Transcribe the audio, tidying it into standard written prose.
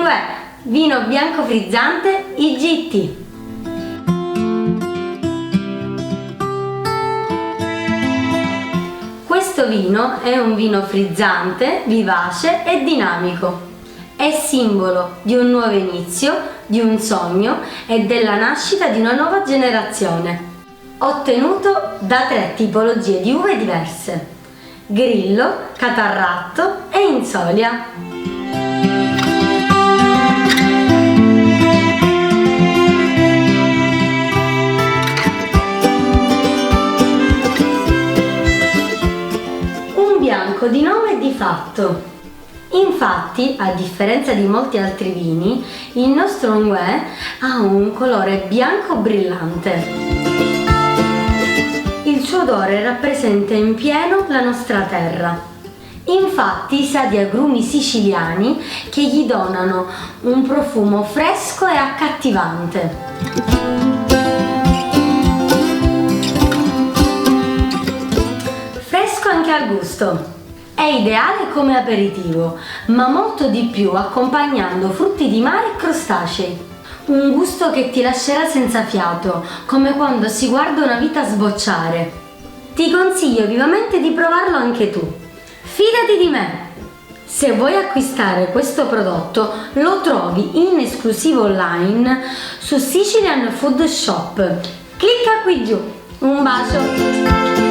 è Vino Bianco Frizzante IGT. Questo vino è un vino frizzante, vivace e dinamico. È simbolo di un nuovo inizio, di un sogno e della nascita di una nuova generazione. Ottenuto da 3 tipologie di uve diverse: Grillo, Catarratto e Insolia. Un bianco di nome e di fatto. Infatti, a differenza di molti altri vini, il nostro Unguè ha un colore bianco brillante. Il suo odore rappresenta in pieno la nostra terra. Infatti sa di agrumi siciliani che gli donano un profumo fresco e accattivante. Fresco anche al gusto. È ideale come aperitivo, ma molto di più accompagnando frutti di mare e crostacei. Un gusto che ti lascerà senza fiato, come quando si guarda una vita sbocciare. Ti consiglio vivamente di provarlo anche tu. Fidati di me! Se vuoi acquistare questo prodotto, lo trovi in esclusivo online su Sicilian Food Shop. Clicca qui giù. Un bacio!